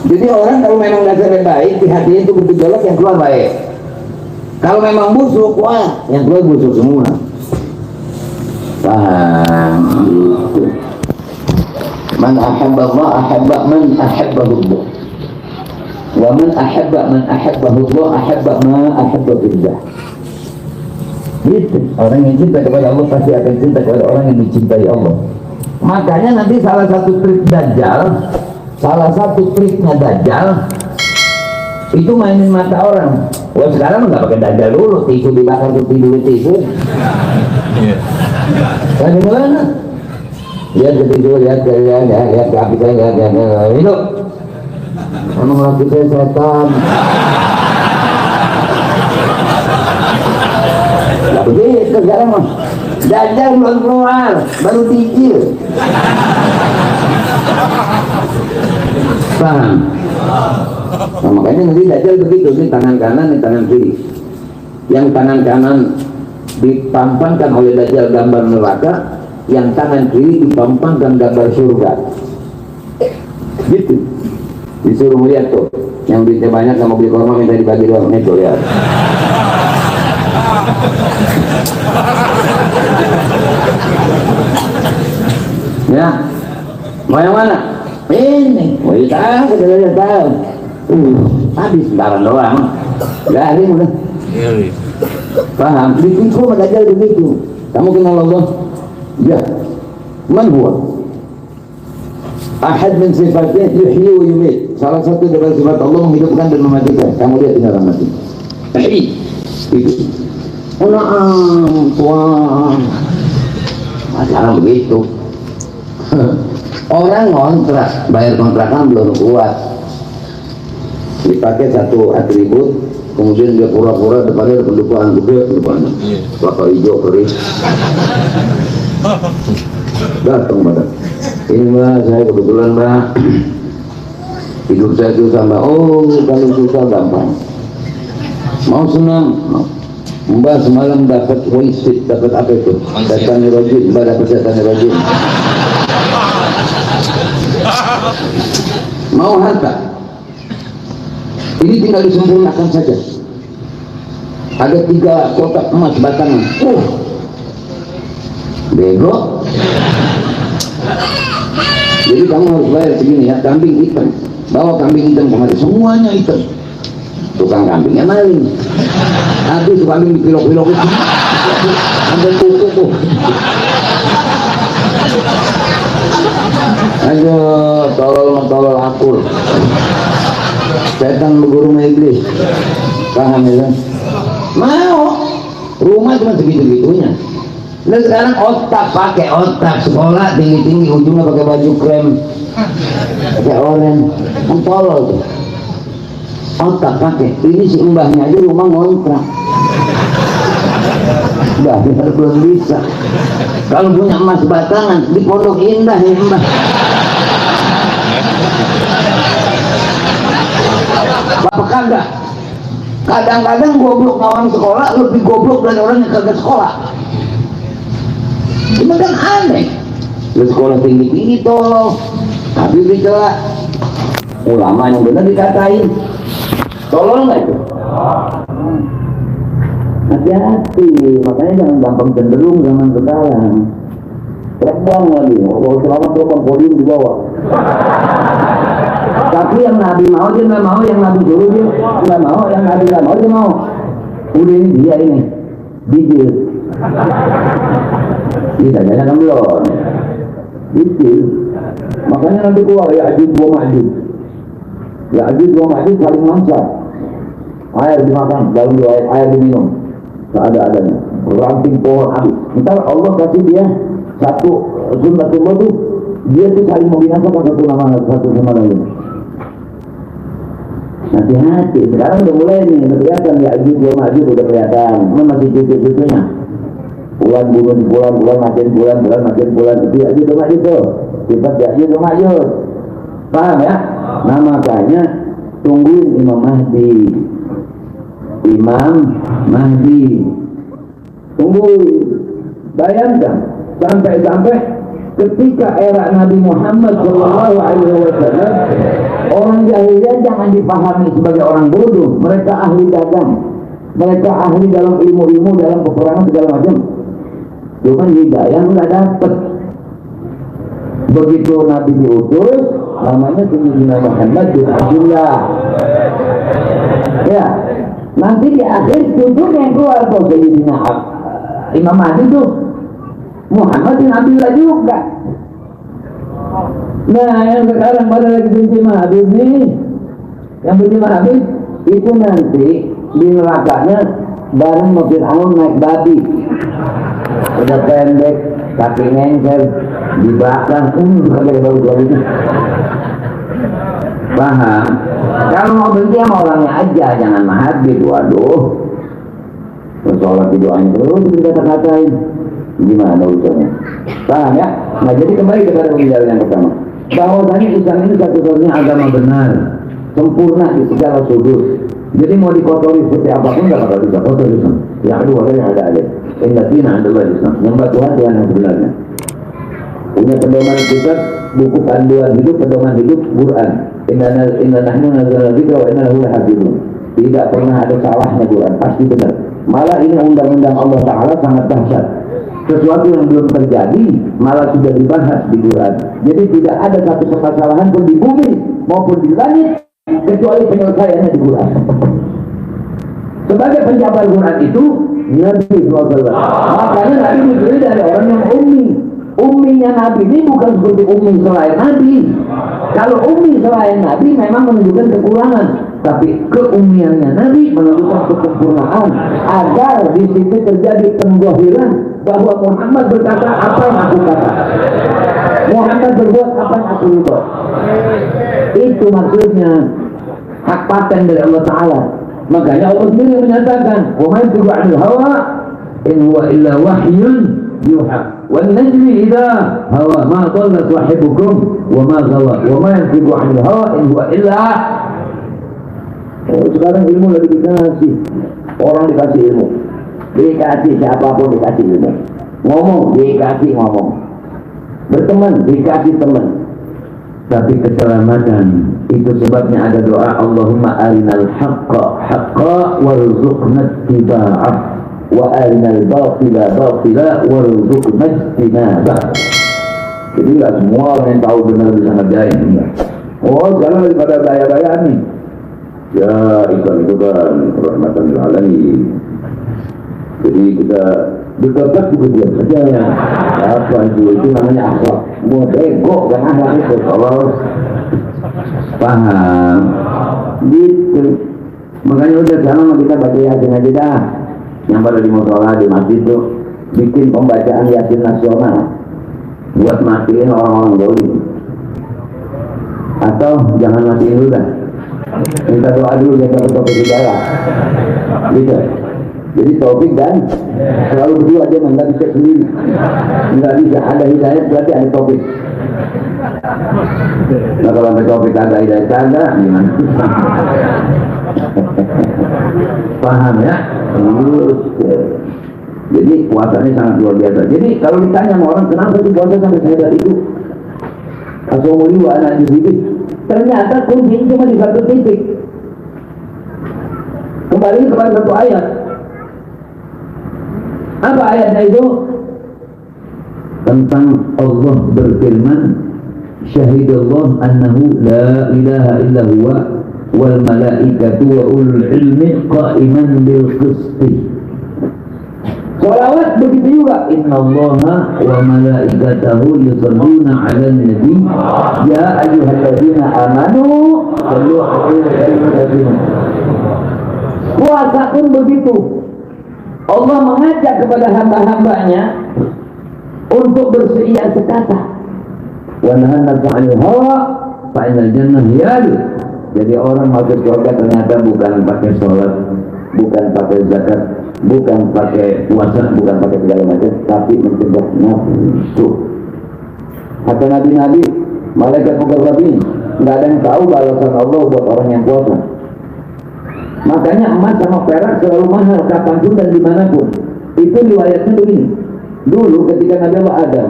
Jadi orang kalau memang dasarnya baik, di hatinya itu bergejolak, yang keluar baik. Kalau memang busuk, wah, yang keluar busuk semua. Paham? Gitu. Man ahabba Allah ahabba man ahabbahu Allah. Wa man ahabba man ahabbahu Allah ahabba ma ahabba billah. Gitu. Orang yang cinta kepada Allah pasti akan cinta kepada orang yang dicintai Allah. Makanya nanti salah satu trik Dajjal, salah satu triknya Dajjal itu mainin mata orang. Wah, sekarang nggak pakai Dajjal dulu, tisu dibakar tuh tidur tisu. Bagaimana? Lihat ke tisu, lihat ke api saya, lihat itu. Emang laki saya setan. Nah, begitu sekarang mah. Dajjal belum keluar, baru dicil. Paham? Nah, makanya nanti Dajjal begitu, ini tangan kanan, ini tangan kiri. Yang tangan kanan dipampangkan oleh Dajjal gambar neraka, yang tangan kiri dipampangkan gambar surga. Gitu. Disuruh lihat tuh, yang duitnya banyak sama beli korma minta dibagi dua, nih tuh lihat. Ya, mau yang mana? Ini, mau tahu, sudah tahu. Habis barang doang, garing udah. Paham? Ditipu sama Dajjal begitu. Kamu kenal Allah? Ya. Man huwa? Ahad min sifatnya yuhyi wa yumit. Salah satu dari sifat Allah menghidupkan dan mematikan. Kamu lihat tinggal mati. Itu. Tuan. Masalah begitu. Orang kontrak, bayar kontrakan belum kuat, dipakai satu atribut, kemudian dia pura-pura depannya ada pendukuhan gede, depannya kelapa hijau kering. Datang pada ini mbak, saya kebetulan mbak hidup saya susah mbak. Oh, kalau susah gampang, mau senang, mau. Mbak semalam dapat wisit, dapat apa itu? Setan rajin, mbak dapat setan rajin. Mau harta, ini tinggal disempurnakan saja. Ada 3 kotak emas batangan. Bego. Jadi kamu harus bayar segini ya, kambing hitam. Bawa kambing hitam kemari, semuanya hitam. Tukang kambingnya maling. Habis kambing dipilok-pilok itu sampai tutup. Ayo tolol akur. Setan berguru iblis. Paham ya kan? Mau. Rumah cuma segitu-gitunya. Nah sekarang otak, pakai otak, sekolah tinggi-tinggi, ujungnya pakai baju krem, pakai oranye, kan tolol tuh. Otak pakai, ini si mbahnya aja rumah ngontrak. Udah, belum bisa. Kalau punya emas batangan di Pondok Indah ya mbah. Bapak kagak. Kadang-kadang goblok orang sekolah lebih goblok dari orang yang kagak sekolah. Ini kan aneh. Lu sekolah tinggi-tinggi tolong, tapi dicela. Ulama yang benar dikatain. Tolong nggak itu? Hati-hati, makanya jangan gampang cenderung zaman sekarang. Terbang lagi, kalau selamat terbang podium di bawah. Tapi yang Nabi mau dia nggak mau, yang Nabi suruh dia nggak mau, yang Nabi nggak mau dia mau. Udah ini dia ini, bijil. Tidak ada kan belum. Bijil. Makanya nanti keluar ya Ya'juj wa Ma'juj. Ya'juj wa Ma'juj saling mangsar. Air dimakan, dalam air diminum. Seadanya ranting pohon habis. Ntar Allah kasih dia satu sunnatullah tuh, dia tuh saling membinasakan satu sama lain. Hati-hati, sekarang udah mulai nih, udah kelihatan ya, Ya'juj wa Ma'juj udah kelihatan. Memang masih cucu-cucunya. Bulan makin bulan itu Ya'juj wa Ma'juj tuh. Sifat Ya'juj wa Ma'juj. Paham ya? Nah makanya tungguin Imam Mahdi. Tungguin. Bayangkan sampai ketika era Nabi Muhammad SAW, orang jahiliyah jangan dipahami sebagai orang bodoh. Mereka ahli dagang, mereka ahli dalam ilmu-ilmu, dalam peperangan segala macam. Cuma hidayah nggak dapet. Begitu Nabi diutus, namanya Sayyidina Muhammad bin Abdullah. Ya, nanti di akhir cucunya yang keluar tuh Sayyidina Imam Mahdi tuh Muhammad bin Abdullah juga. Nah, yang sekarang pada lagi benci Habib nih, yang benci Habib itu nanti di nerakanya bareng mobil Fir'aun naik babi, udah pendek, kaki ngengkel, di belakang, kayak baru-baru itu. Paham? Kalau mau benci sama orangnya aja, jangan Habib. Waduh, persoalan videonya terus dikata-katain, gimana urusannya? Paham ya? Nah, jadi kembali kepada pembicaraan yang pertama, bahwasanya Islam ini satu-satunya agama benar, sempurna di segala sudut. Jadi mau dikotori seperti apapun nggak bakal bisa kotor Islam. Yang kedua yang ada. Inna dina adalah Islam. Yang Tuhan yang sebenarnya. Punya pedoman kita, buku panduan hidup, pedoman hidup Quran. Inna nahnu nazzalna dzikra wa inna lahu lahafizun. Tidak pernah ada salahnya Quran, pasti benar. Malah ini undang-undang Allah Ta'ala sangat dahsyat. Sesuatu yang belum terjadi malah sudah dibahas di Quran. Jadi tidak ada satu permasalahan pun di bumi maupun di langit kecuali penyelesaiannya di Quran. Sebagai penjabar Quran itu Nabi SAW. Makanya Nabi dipilih dari orang yang ummi. Umminya Nabi ini bukan seperti ummi selain Nabi. Kalau ummi selain Nabi memang menunjukkan kekurangan, tapi keummiannya Nabi menunjukkan kesempurnaan, agar di situ terjadi pengzahiran bahwa Muhammad berkata apa yang aku kata, Muhammad berbuat apa yang aku buat. Itu maksudnya hak paten dari Allah Ta'ala. Makanya Allah sendiri menyatakan, wa ma yantiqu 'anil hawa in huwa illa wahyun yuha. Wan najmi idza hawa ma dhalla sahibukum wa ma ghawa wa ma yantiqu 'anil hawa in huwa illa. Sekarang ilmu lagi dikasih, orang dikasih ilmu, dikasih siapapun dikasih ilmu, ngomong dikasih ngomong, berteman dikasih teman. Tapi keselamatan itu sebabnya ada doa, Allahumma arinal haqqa haqqa warzuqna ittiba'ah wa arinal batila batila warzuqna ijtinabah. Jadi nggak semua orang yang tahu benar bisa ngerjain. Oh, jangan lagi pada gaya-gayaan nih. Ya, Islam itu kan rahmatan lil alamin. Jadi kita dekat juga dia saja ya. Apa itu namanya akhlak. Mau ego kan akhlak itu. Kalau paham gitu. Makanya udah sama kita baca Yasin aja dah. Yang pada di musola di masjid itu bikin pembacaan Yasin nasional buat matiin orang-orang dolim. Atau jangan matiin dulu dah. Minta doa dulu biar dapat topik hidayah. Gitu. Jadi topik dan selalu berdua aja, nggak bisa sendiri, nggak bisa ada hidayah berarti ada topik. Nah kalau ada topik ada hidayah ada gimana? Paham ya? Jadi puasanya sangat luar biasa. Jadi kalau ditanya sama orang kenapa sih puasa sampai sehebat itu? Asomuli wa anak dididik. Ternyata kuncinya cuma di satu titik. Kembali kepada satu ayat. Apa ayatnya itu? Tentang Allah berfirman, syahidallah annahu la ilaha illa huwa wal malaikatu wa ulul ilmi qa'iman bil qisti. Salawat begitu juga, innallaha wa malaikatahu yusalluna 'alan nabi ya ayyuhalladzina amanu sallu 'alaihi wa sallimu. Puasa pun begitu. Allah mengajak kepada hamba-hambanya untuk berseia sekata. Wa nahana 'anil hawa fa innal jannah hiyal. Jadi orang masuk surga ternyata bukan pakai sholat, bukan pakai zakat, bukan pakai puasa, bukan pakai segala macam, tapi mencegah nafsu. Kata Nabi-Nabi, malaikat mukarrabin, nggak ada yang tahu balasan Allah buat orang yang puasa. Makanya emas sama perak selalu mahal kapanpun dan dimanapun. Itu riwayatnya begini. Dulu ketika Nabi Allah Adam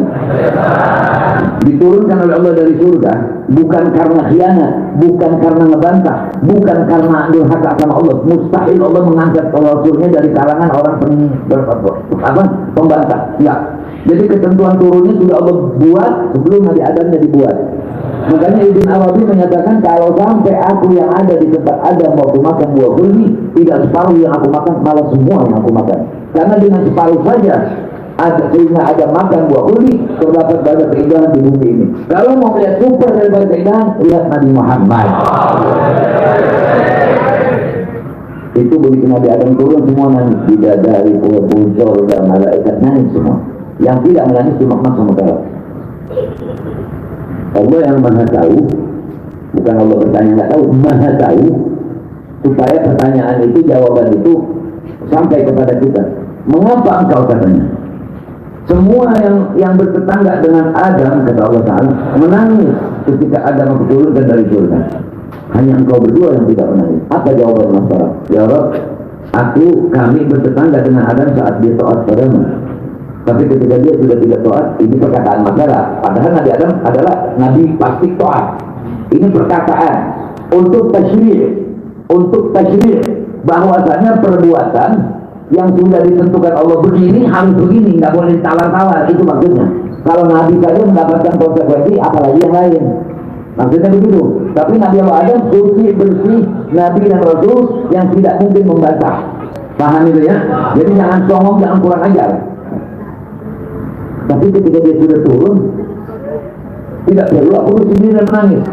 diturunkan oleh Allah dari surga, bukan karena khianat, bukan karena ngebantah, bukan karena durhaka sama Allah. Mustahil Allah mengangkat Rasulnya dari kalangan orang pembantah. Ya. Jadi ketentuan turunnya sudah Allah buat sebelum Nabi Adamnya dibuat. Makanya Ibn Arabi menyatakan kalau sampai aku yang ada di tempat Adam waktu makan buah kulmi, tidak separuh yang aku makan, malah semua yang aku makan. Karena dengan separuh saja sehingga ada makan buah kulmi, terdapat banyak keindahan di bumi ini. Kalau mau melihat super daripada keindahan, lihat Nabi Muhammad. Itu begitu Nabi Adam turun semua nangis, bidadari, puncor dan malaikat nangis semua. Yang tidak menangis cuma makhluk mutawat. Allah yang maha tahu, bukan Allah bertanya nggak tahu, maha tahu, supaya pertanyaan itu, jawaban itu sampai kepada kita. Mengapa engkau katanya? Semua yang bertetangga dengan Adam, kata Allah Ta'ala, menangis ketika Adam diturunkan dari surga. Hanya engkau berdua yang tidak menangis. Apa jawaban masalah? Ya Rabb, kami bertetangga dengan Adam saat dia taat padamu. Tapi ketika dia sudah tidak taat, ini perkataan masalah. Padahal Nabi Adam adalah Nabi pasti taat. Ini perkataan untuk tasyri', bahwasanya perbuatan yang sudah ditentukan Allah begini harus begini, nggak boleh tawar-tawar, itu maksudnya. Kalau Nabi saja mendapatkan konsekuensi, apalagi yang lain. Maksudnya begitu. Tapi Nabi Allah Adam suci, bersih, Nabi dan Rasul yang tidak mungkin membantah. Paham itu ya? Jadi jangan songong, jangan kurang ajar. Tapi ketika dia sudah turun, tidak perlu aku sendiri dan menangis.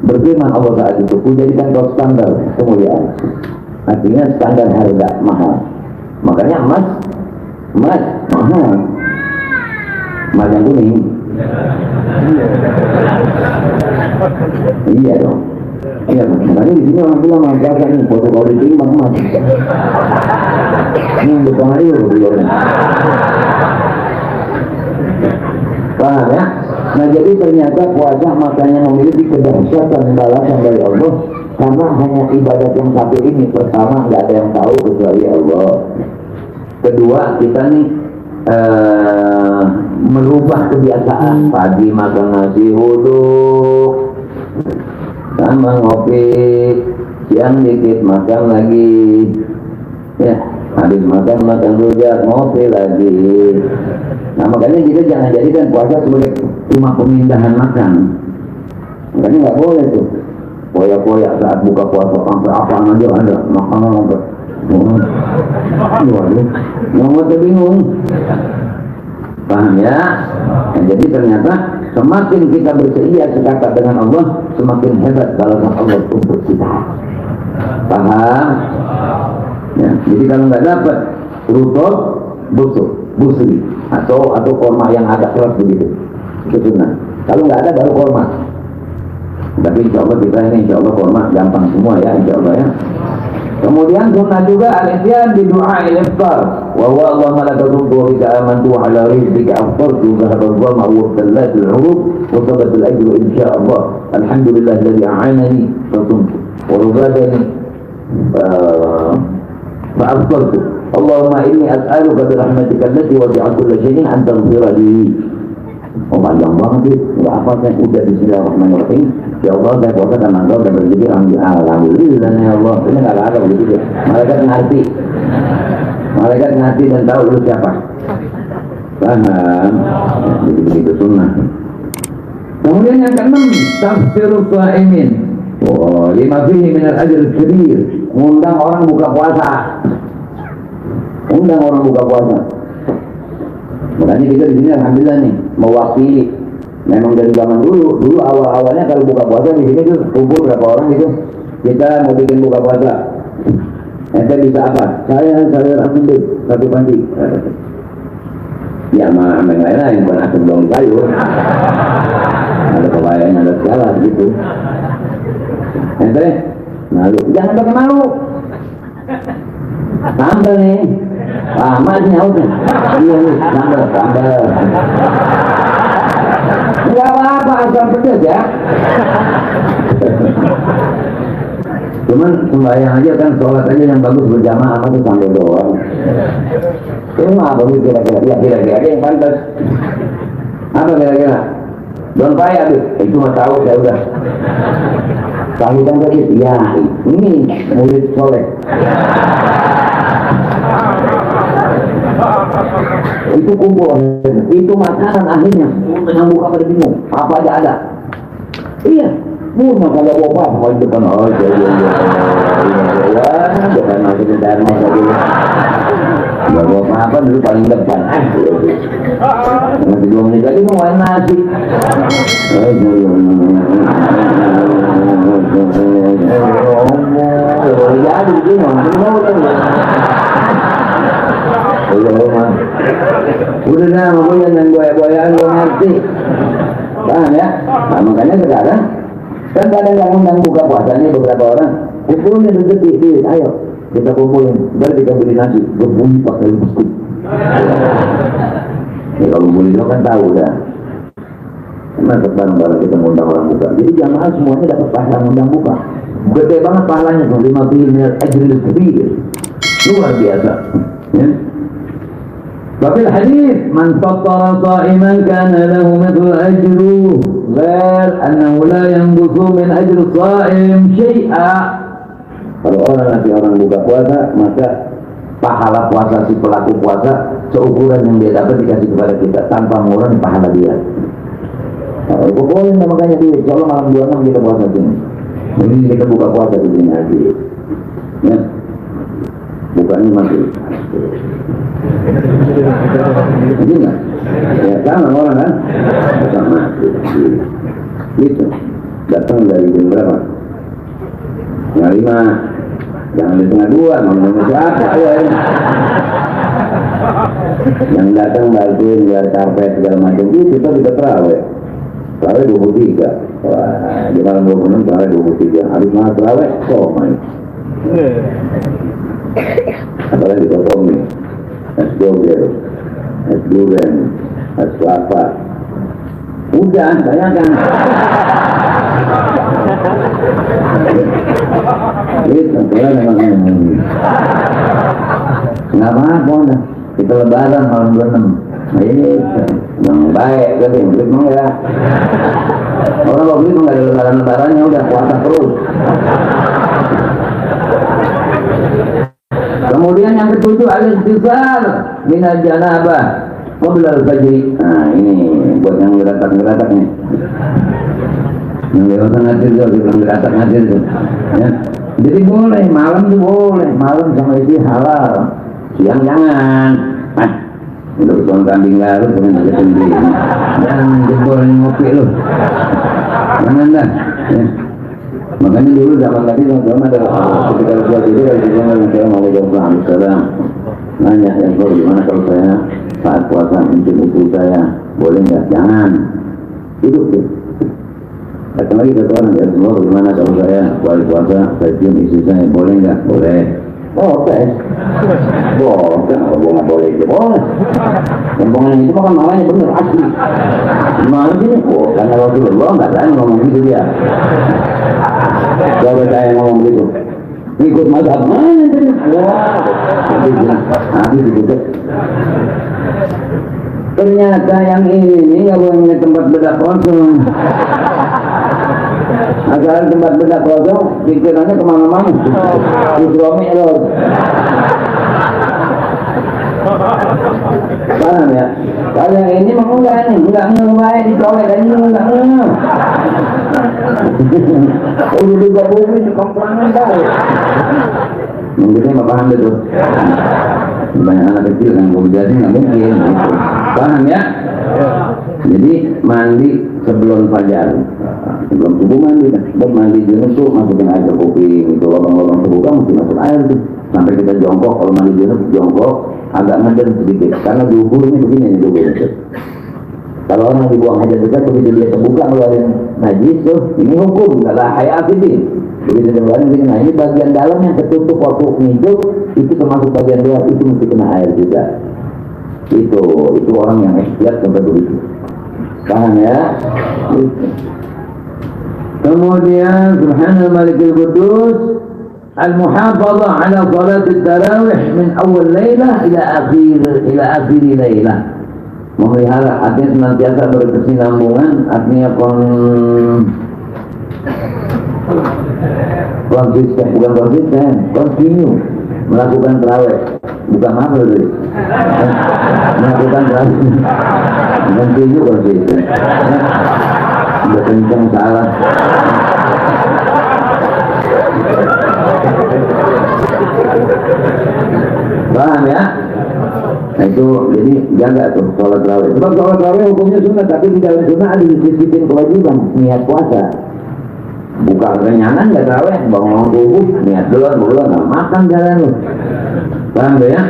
Berfirman Allah saat itu, ku jadikan kau standar kemuliaan. Artinya standar harga mahal. Makanya emas mahal. Emas yang kuning. Iya dong. Iya, makanya di sini orang bilang mangkasa nih, foto kalau ditimbang emas. Ini yang berpengaruh belum. Paham ya? Nah jadi ternyata puasa makanya memiliki kedahsyatan balasan dari Allah. Karena hanya ibadat yang satu ini. Pertama, nggak ada yang tahu kecuali Allah. Kedua, kita nih merubah kebiasaan. Pagi makan nasi uduk, sama ngopi, siang dikit makan lagi, ya habis makan rujak, ngopi lagi. Nah makanya kita jangan jadikan puasa sebagai cuma pemindahan makan. Makanya nggak boleh tuh koyak-koyak saat buka puasa sampai apaan aja ada makanan sampai waduh, nggak bingung. Paham ya? Nah, jadi ternyata semakin kita bersedia sepakat dengan Allah, semakin hebat balasan Allah untuk kita. Paham? Ya, jadi kalau nggak dapat rutop, busri atau korma yang agak keras begitu, itu sunnah. Kalau nggak ada baru korma. Tapi insya Allah kita ini insya Allah korma gampang semua ya, insya Allah ya. Kemudian sunnah juga al-ihtiyan di doa al-iftar. Wa huwa Allahumma la tadumtu wa bika amantu wa ala rizqika aftartu zahara dhama wa dallat al-urub wa sabat al-ajru insyaallah. Alhamdulillah alladhi a'anani fa sumtu wa rubadani fa aftartu. Allahumma inni as'aluka bi rahmatika allati wasi'at kulla shay'in an taghfira li. Oh panjang banget sih, nggak apa kan? Udah bismillahirrahmanirrahim. Ya Allah, saya puasa karena Engkau dan berzikir. Alhamdulillah ya Allah. Ini nggak ada begitu ya. Malaikat ngerti dan tahu lu siapa. Paham? Begitu sunnah. Kemudian yang keenam, tafsirul sha'imin. Oh, lima fihi minal ajr kabir. Undang orang buka puasa. Makanya kita di sini alhamdulillah nih mewakili. Memang dari zaman dulu awal-awalnya kalau buka puasa di sini tuh kumpul berapa orang gitu. Kita mau bikin buka puasa. Ente bisa apa? Saya ambil satu panci. Ya sama yang lain bukan asam daun kayu. Ada kebayang, ada segala gitu. Ente malu, jangan pakai malu. Sambal nih. Amatnya udah. Iya nih, sambal. Enggak apa-apa, asal pedas ya. Cuman sembahyang aja kan, sholat aja yang bagus berjamaah apa tuh sampai doang. Cuma bagus kira-kira, ya kira-kira yang pantas. Apa kira-kira? Don't payah tuh, itu mah tahu saya udah. Tahu kan tadi, ya ini murid soleh. Itu kumpul, itu makanan akhirnya. Yang buka pada bingung, apa aja ada. Iya, punya kalau bawa apa di depan. Oh iya, jangan masukin dana lagi. Gak bawa apa dulu paling depan. Nanti 2 menit lagi mau main nasi. Jadi gimana? Udah dah, makanya jangan goya-goyaan gue ngerti. Paham ya? Nah, makanya sekarang kan kadang yang undang buka puasanya beberapa orang kumpulin rezeki, ayo kita kumpulin, biar kita beli nasi, berbunyi pakai biskuit. Ya kalau beli itu kan tahu dah. Karena barang-barang kita ngundang orang buka. Jadi jamaah semuanya dapat pahala ngundang buka. Gede banget pahalanya, 5 miliar ajril kabir. Luar biasa. Ya. Tapi hadis man fattara sha'iman kana lahu mithlu ajru ghair annahu la yanqusu min ajri sha'im syai'a. Kalau orang buka puasa, maka pahala puasa si pelaku puasa seukuran yang dia dapat dikasih kepada kita tanpa mengurangi pahala dia. Kalau boleh makanya di insya Allah malam 26 kita puasa sini. Ini kita buka puasa di sini lagi. Ya. Bukannya masih. Ini enggak? Ya sama orang kan? Sama. Itu. Datang dari jam berapa? Yang 5. Jangan di tengah 2, ngomong siapa ya? Yang datang bantuin biar karpet segala macam itu kita bisa terawih. Terawih 23. Wah, di malam 26 terawih 23. Habis malam terawih, main. Apalagi dikotomi, es doger, es durian, es kelapa. Udah, bayangkan. Itu, kalau memang nggak apa-apa udah. Kita lebaran malam 26. Nah ini yang baik, kan yang beli memang ya. Orang kalau beli nggak ada lebaran-lebarannya udah puasa terus. Kemudian yang ketujuh al-istighfar minal janabah qabla al-fajr. Nah ini buat yang geratak-geratak nih. Yang lewat ngadir tuh, yang geratak ngadir tuh. Ya. Jadi boleh, malam tuh boleh, malam sama istri halal. Siang jangan. Udah betul kambing garut dengan aja sendiri. Jangan jebol ngopi lu. Jangan dah. Ya. Makanya dulu zaman tadi teman-teman ada ketika Rasulullah itu dari zaman Nabi Sallam nanya ya Rasul gimana kalau saya saat puasa mencium istri saya boleh nggak? Jangan. Hidup tuh. Datang lagi kata orang ya Rasulullah bagaimana kalau saya puasa saya cium istri saya boleh nggak? Boleh. Oh oke. Boleh, boleh itu boleh. Ngomongin itu kan malahnya bener asli. Gimana sih? Oh karena Rasulullah nggak berani ngomong gitu dia. Coba saya ngomong gitu, ikut mazhab mana tadi? Wah, habis gitu. Ternyata yang ini nggak boleh tempat bedak kosong. Asalkan tempat bedak kosong, pikirannya kemana-mana. Suami loh. Paham ya? Kalau yang ini mah enggak ngebaik dicolek dan ini enggak. Udah juga bumi di komponen dah. Mungkin mah paham itu. Banyak anak kecil yang jadi nggak mungkin. Gitu. Paham ya? Jadi mandi sebelum fajar, sebelum subuh mandi kan. Sebelum mandi junub tuh masukin air ke kuping, itu lubang-lubang terbuka mesti masuk air tuh. Sampai kita jongkok, kalau mandi junub jongkok agak ngeden sedikit karena diukurnya begini nih diukurnya. Kalau orang dibuang hajat besar begitu dia terbuka ngeluarin najis tuh, ini hukum nggak lah hayat ini. Begitu ngeluarin begini, nah ini bagian dalam yang tertutup waktu ngidup itu termasuk bagian luar itu mesti kena air juga. Itu orang yang ikhtiar sampai begitu. Paham ya? Kemudian Subhanal Malikil Qudus al-muhafazah ala salat tarawih min awal lailah ila akhir lailah. Memelihara artinya senantiasa berkesinambungan, artinya konsisten, continue melakukan tarawih, bukan maaf tadi, melakukan tarawih, continue konsisten. Udah kencang salah. Paham ya? Nah itu jadi jaga tuh sholat tarawih. Sebab sholat tarawih hukumnya sunnah, tapi di dalam sunnah ada disisihin kewajiban niat puasa. Buka kenyangan nggak tarawih, bangun tubuh niat dulu, makan jalan lu. Paham ya?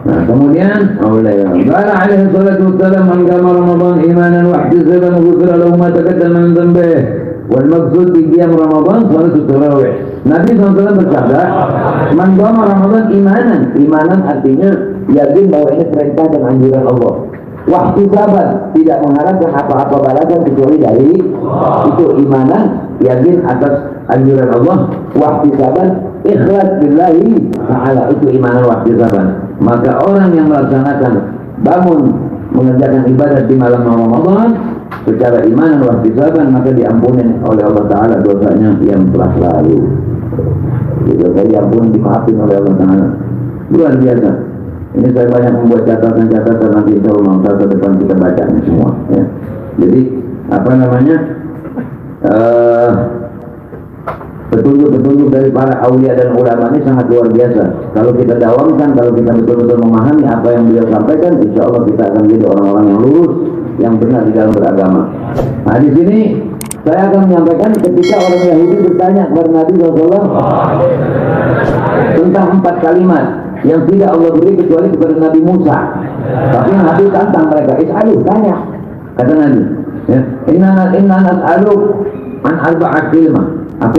Nah kemudian qala alaihi salatu wassalam man qama ramadan imanan wa ihtisaban ghufira lahu ma taqaddama min dhanbihi. Wal maksud di qiyam Ramadan salat tarawih. Nabi SAW bersabda, man qama Ramadan imanan artinya yakin bahwa ini perintah dan anjuran Allah. Wahtisaban, tidak mengharapkan apa-apa balasan kecuali dari itu imanan, yakin atas anjuran Allah. Wahtisaban, ikhlas billahi ta'ala, itu imanan wahtisaban. Maka orang yang melaksanakan bangun mengerjakan ibadat di malam Ramadan secara imanan wahtisaban, maka diampuni oleh Allah Ta'ala dosanya yang telah lalu. Dosa diampuni, dimaafin oleh Allah Ta'ala. Luar biasa. Ini saya banyak membuat catatan-catatan, nanti insya Allah masa depan kita bacanya semua ya. Jadi apa namanya petunjuk-petunjuk dari para aulia dan ulama ini sangat luar biasa. Kalau kita dawamkan, kalau kita betul-betul memahami apa yang beliau sampaikan, insya Allah kita akan menjadi orang-orang yang lurus, yang benar di dalam beragama. Nah di sini saya akan menyampaikan ketika orang Yahudi bertanya kepada Nabi SAW tentang 4 kalimat yang tidak Allah beri kecuali kepada Nabi Musa. Tapi Nabi tantang mereka, is'alu, tanya. Kata Nabi, ya, inna nas'aluk an arba'a kalimah. Aku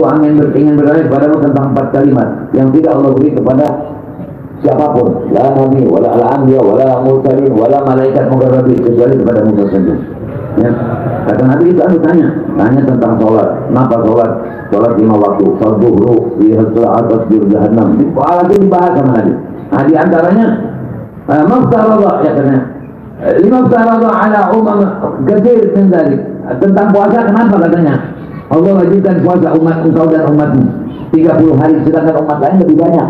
ingin bertanya kepadamu tentang 4 kalimat yang tidak Allah beri kepada siapapun, la nabi, wala al-anbiya, wala mursalin, wala malaikat muqarrabin, kecuali kepada Musa saja. Ya. Kata Nabi itu aku tanya tentang sholat. Kenapa sholat? Sholat 5 waktu. Sholat zuhru, atas jahannam. Itu dibahas sama Nabi. Nah di antaranya maftaradha, ya katanya. 5 maftaradha ala umam katsir min dzalik. Tentang puasa kenapa katanya? Allah wajibkan puasa umat engkau dan umatmu 30 hari, sedangkan umat lain lebih banyak.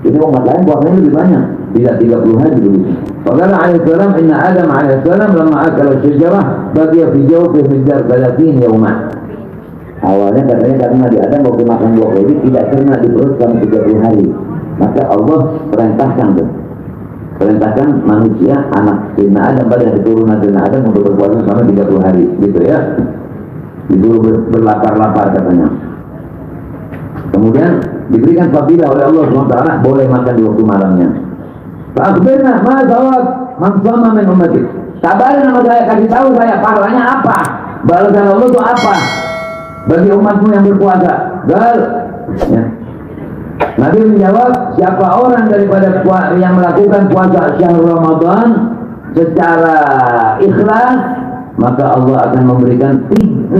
Jadi umat lain puasanya lebih banyak, tidak 30 hari dulu. Faqala alaihi salam inna Adam alaihi salam lamma akala syajarah baqiya fi jawfihi miqdar 30 yawman. Awalnya katanya karena Nabi Adam waktu makan buah ini tidak kena di perut selama 30 hari. Maka Allah perintahkan manusia anak Sayyidina Adam pada keturunan Sayyidina Adam untuk berpuasa selama 30 hari, gitu ya. Disuruh berlapar-lapar katanya. Kemudian diberikan fadilah oleh Allah SWT, boleh makan di waktu malamnya. Fa'akhbirna ma jawab man shama min ummati. Kabarin sama saya, kasih tahu saya pahalanya apa? Balasan Allah itu apa bagi umatmu yang berpuasa? Ya. Nabi menjawab, siapa orang daripada yang melakukan puasa syahrul Ramadan secara ikhlas, maka Allah akan memberikan 6.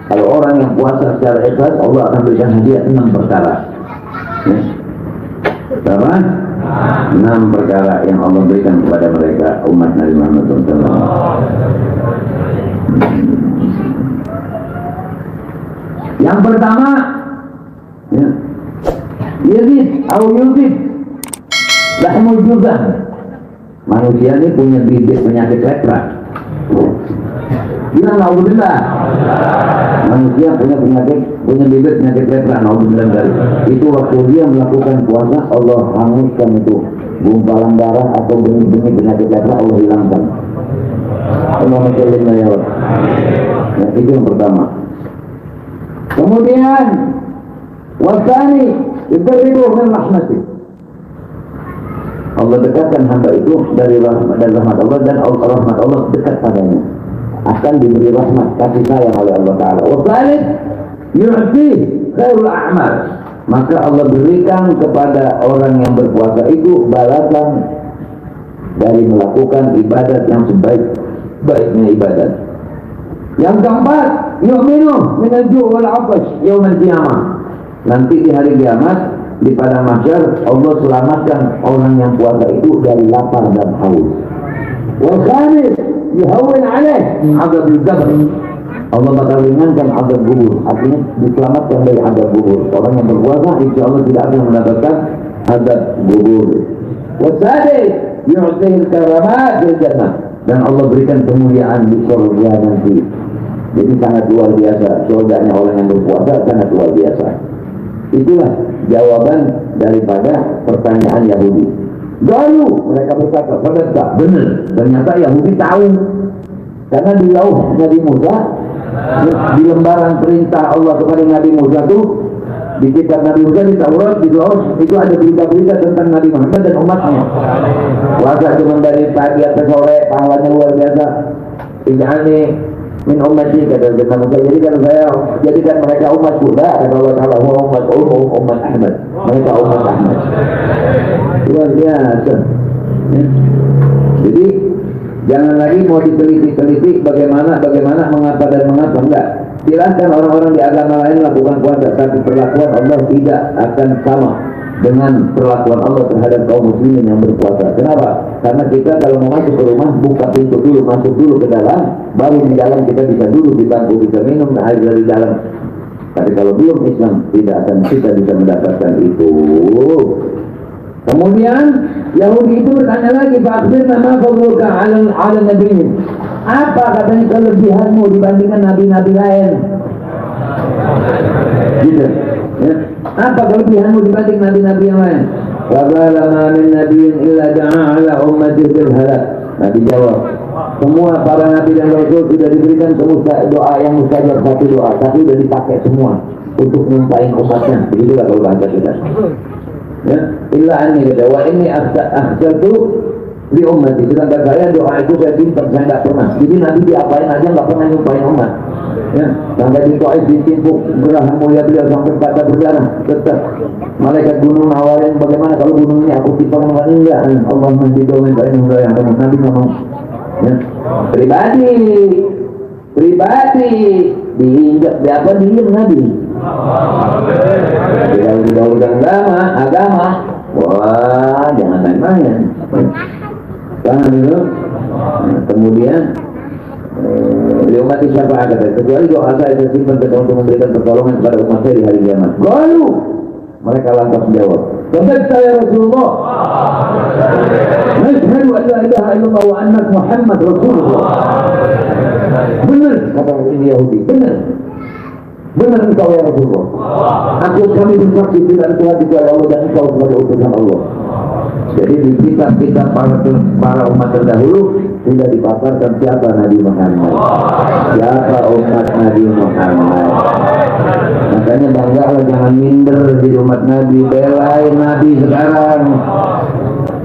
Kalau orang yang puasa secara ikhlas, Allah akan berikan hadiah 6 perkara. Ya. Berapa? 6 perkara yang Allah berikan kepada mereka umat Nabi Muhammad SAW. Yang pertama, ya, Yazid atau Yuzid lahmul juzam. Manusia ini punya bibit penyakit lepra. Bilang naudzubillah. Manusia punya bibit penyakit lepra, naudzubillah. Itu waktu dia melakukan puasa, Allah hanguskan itu gumpalan darah atau benih-benih penyakit lepra, Allah hilangkan. Allahumma shalli ala Muhammad. Nah, itu yang pertama. Kemudian wasani yuqarribu min rahmati. Allah dekatkan hamba itu dari rahmat Allah, dan rahmat Allah dekat padanya, akan diberi rahmat kasih sayang oleh Allah Ta'ala. Wasalid yu'ti khairul a'mal, maka Allah berikan kepada orang yang berpuasa itu balasan dari melakukan ibadat yang sebaik-baiknya ibadat. Yang keempat, yu'minu minal ju' wal 'atash yaumil qiyamah. Nanti di hari kiamat di padang mahsyar Allah selamatkan orang yang puasa itu dari lapar dan haus. Wal khamis yahawin alaih adzabil qabr. Allah bakal ringankan azab kubur, artinya diselamatkan dari azab kubur. Orang yang berpuasa insya Allah tidak akan mendapatkan azab kubur. Wasadis yu'tihil karamat fil jannah, dan Allah berikan kemuliaan di surga nanti. Jadi sangat luar biasa, surganya orang yang berpuasa sangat luar biasa. Itulah jawaban daripada pertanyaan Yahudi. Lalu mereka berkata, sadaqta, benar. Ternyata Yahudi tahu, karena di lauh Nabi Musa, di lembaran perintah Allah kepada Nabi Musa itu, di kitab Nabi Musa, di Taurat, di lauh itu ada berita-berita tentang Nabi Muhammad dan umatnya. Puasa cuma dari pagi sampai sore, pahalanya luar biasa. Ij'alni min ummati, kata Nabi Musa, jadikan saya, jadikan mereka umatku. Lah, kata Allah Ta'ala, umat Ahmad, mereka umat Ahmad. Luar biasa. Jadi jangan lagi mau diteliti-teliti bagaimana, mengapa dan mengapa, enggak. Silahkan orang-orang di agama lain lakukan puasa, tapi perlakuan Allah tidak akan sama dengan perlakuan Allah terhadap kaum muslimin yang berpuasa. Kenapa? Karena kita kalau mau masuk ke rumah, buka pintu dulu, masuk dulu ke dalam, baru di dalam kita bisa duduk di bangku, bisa minum air dari dalam. Tapi kalau belum Islam, tidak akan kita bisa mendapatkan itu. Kemudian Yahudi itu bertanya lagi, "Fa'akhbir nama fadluka 'ala nabiyyin." Apa katanya kelebihanmu dibandingkan nabi-nabi lain? Gitu. Ya. Apa kelebihanmu dibanding nabi-nabi yang lain? Wa qala ma min nabiyyin illa da'a 'ala ummatihi bil halak. Nabi jawab, semua para nabi dan rasul sudah diberikan doa yang mustajab, satu doa, tapi sudah dipakai semua untuk nyumpahin umatnya. Begitulah kalau bahasa kita. Ya, illa anni kata wa inni akhsatu li ummati. Sedangkan saya doa itu saya pintar, saya tidak pernah. Jadi Nabi diapain aja nggak pernah nyumpahin umat. Ya, sampai di Taif ditimpuk gerah mulia beliau sampai patah berdarah. Tetap malaikat gunung nawarin, bagaimana kalau gunung ini aku timpang enggak? Allah menjadikan yang kamu Nabi ngomong. Ya, pribadi diinjak apa diinjak Nabi. Tidak udah agama, wah jangan main-main. Paham itu? Kemudian umat syafaat kata, kecuali doa saya simpan untuk memberikan pertolongan kepada umat saya di hari kiamat. Lalu mereka lantas menjawab, "Sadaqta ya Rasulullah. Nashhadu an la ilaha illallah wa annaka Muhammad Rasulullah." Benar kata ini Yahudi, benar engkau ya Rasulullah. Kami bersaksi tidak Tuhan kecuali Allah dan engkau sebagai utusan Allah. Jadi di kitab-kitab para umat terdahulu sudah dipaparkan siapa Nabi Muhammad, siapa umat Nabi Muhammad. Makanya banggalah, jangan minder di umat Nabi, belain Nabi sekarang.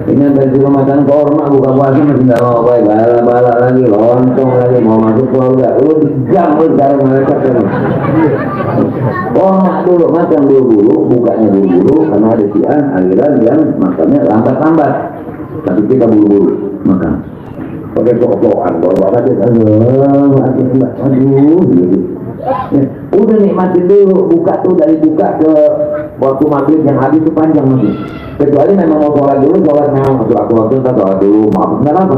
Ini dari rumah korma buka puasa masih tidak mau baik, bala-bala lagi, lontong lagi, mau masuk keluarga, lu dijam sekarang mereka terus. Korma dulu, makan dulu, bukanya dulu, karena ada siang, aliran yang makannya lambat-lambat. Tapi kita buru-buru makan. Pakai sok-sokan, bawa aja, aduh, gitu. Ya, udah nikmatin dulu, buka tuh dari buka ke waktu maghrib yang habis itu panjang nanti. Kecuali memang mau sholat dulu, sholat memang masuk waktu sholat dulu, maaf nggak apa.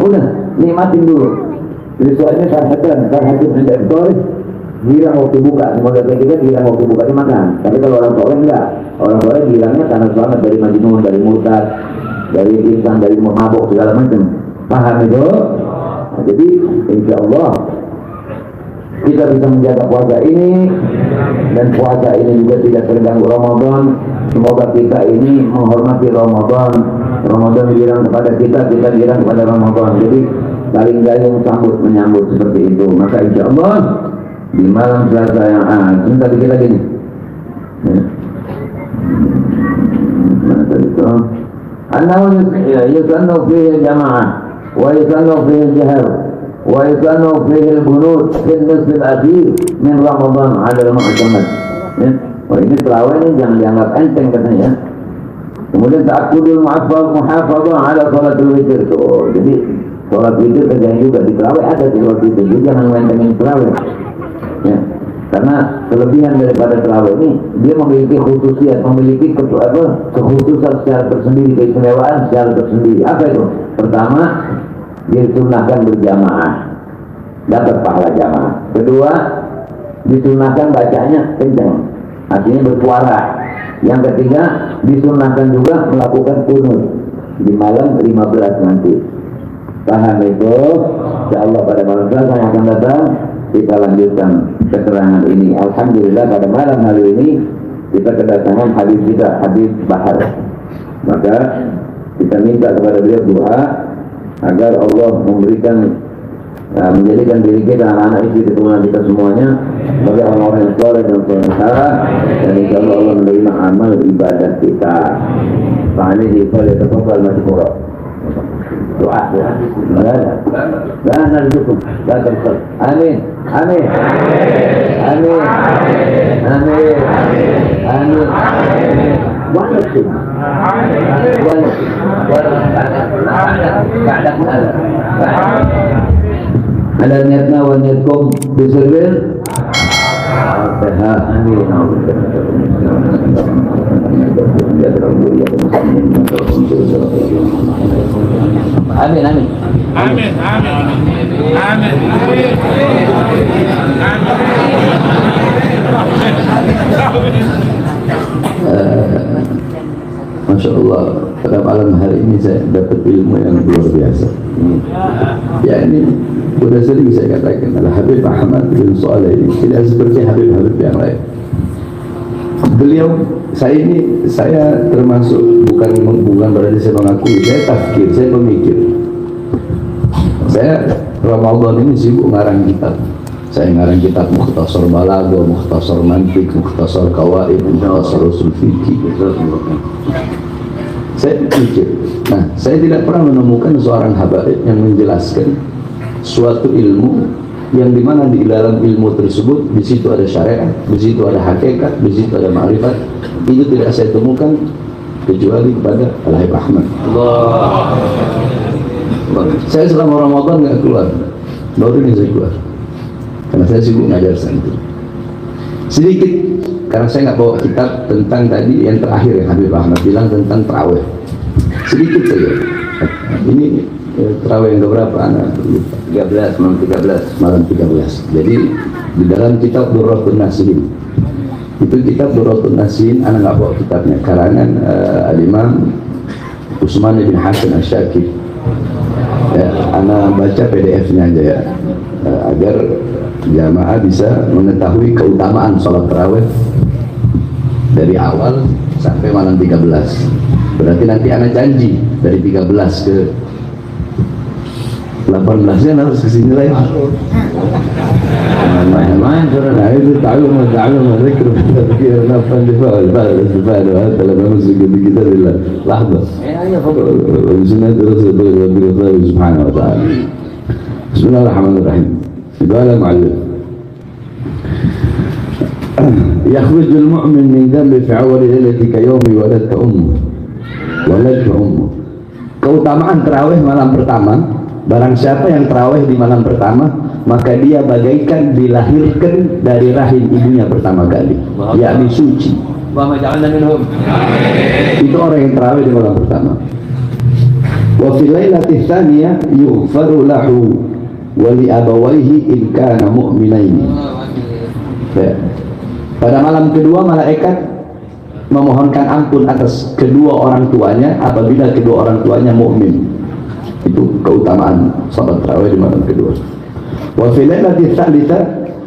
Udah nikmatin dulu. Jadi soalnya sarhatan menjadi story. Girang waktu buka, semoga kita girang waktu buka dimakan. Tapi kalau orang soleh enggak, orang soleh girangnya karena selamat dari majnun, dari murtad, dari insan, dari mabuk segala macam. Paham itu? Nah, jadi insya Allah kita bisa menjaga puasa ini, dan puasa ini juga tidak terganggu Ramadan. Semoga kita ini menghormati Ramadan. Ramadan girang kepada kita, kita girang kepada Ramadan. Jadi saling gayung sambut menyambut seperti itu. Maka insya Allah di malam Selasa yang sebentar dikit lagi nih. Mana tadi itu? Annahu yusannu fihi jamaah wa yusannu fihi jahar wa yusannu fihi al-bunut fil nisf al-akhir min Ramadan 'ala al-mu'tamad. Ya. Oh, ini terawih ini jangan dianggap enteng katanya. Kemudian ta'akkudul muhafadzah 'ala salatul witir. Tuh, jadi salat witir kerjanya juga di terawih ada di salat witir. Jadi jangan mentengin terawih. Ya. Karena kelebihan daripada terawih ini, dia memiliki khususiat, memiliki kekhususan secara tersendiri, keistimewaan secara tersendiri. Apa itu? Pertama, dia disunahkan berjamaah, dapat pahala jamaah. Kedua, disunahkan bacanya kencang, artinya bersuara. Yang ketiga, disunahkan juga melakukan kunut di malam 15 nanti. Paham itu? Insyaallah pada malam Selasa yang akan datang kita lanjutkan keterangan ini. Alhamdulillah pada malam hari ini kita kedatangan Habib kita, Habib Bahar. Maka kita minta kepada beliau doa agar Allah memberikan menjadikan diri kita, anak-anak istri, keturunan kita semuanya sebagai orang-orang yang soleh dan solehah, dan insyaallah Allah menerima amal ibadah kita. Pak Ali falyatafaddal mashkura. Doa. La narjukum, la tabkhal. Amin. Amin. Amin. Amin. Amin. Waalaikum. Ada niatna wa niatkum bisirrin. Amin. Amin, amin. Amin, amin. Masya Allah, pada malam hari ini saya dapat ilmu yang luar biasa. Ya, ini sudah sering saya katakan, Habib Ahmad bin Saleh ini tidak seperti Habib-Habib yang lain. Beliau, saya termasuk bukan berarti saya mengakui, saya tafkir, saya pemikir. Saya Ramadan ini sibuk ngarang kitab. Saya ngarang kitab Mukhtasar Balaghah, Mukhtasar Mantiq, Mukhtasar Qawaid, Mukhtasar Usul Fiqh. Saya pikir, saya tidak pernah menemukan seorang habaib yang menjelaskan suatu ilmu yang dimana di dalam ilmu tersebut di situ ada syariat, di situ ada hakikat, di situ ada ma'rifat. Itu tidak saya temukan kecuali kepada Al-Habib Ahmad. Allah. Saya selama Ramadan nggak keluar, baru ini saya keluar karena saya sibuk ngajar santri. Sedikit karena saya nggak bawa kitab tentang tadi yang terakhir yang Habib Ahmad bilang tentang tarawih. Sedikit saja. Ini tarawih yang keberapa anak? 13, malam 13. Jadi di dalam kitab Durratun Nasihin. Itu kitab Durratun Nasihin, anak nggak bawa kitabnya. Karangan Al-Imam Utsman bin Hasan Asy-Syakir. Ya, anak baca PDF-nya aja ya, agar jamaah bisa mengetahui keutamaan sholat tarawih dari awal sampai malam 13. Berarti nanti anak janji dari 13 ke 18-nya harus kesini lagi. Main-main karena itu ta'allum dzikr tadhkir nafan difa'al ba'd hada lama masuk di kitabillah lahza. Ya fadhil. Sunnah Rasulullah subhanahu wa ta'ala. Bismillahirrahmanirrahim. Qala ma'allif. Yakhrujul mu'min min dhanbi fi awwal lailati ka yawmi waladta ummu. Keutamaan tarawih malam pertama, barang siapa yang tarawih di malam pertama, maka dia bagaikan dilahirkan dari rahim ibunya pertama kali, yakni suci. Itu orang yang tarawih di malam pertama. Wa fil lailati tsaniyah yughfaru lahu wa li abawayhi in kana mu'minaini. Pada malam kedua malaikat memohonkan ampun atas kedua orang tuanya apabila kedua orang tuanya mukmin. Itu keutamaan salat tarawih di malam kedua. Wa fil lailati tsalitsah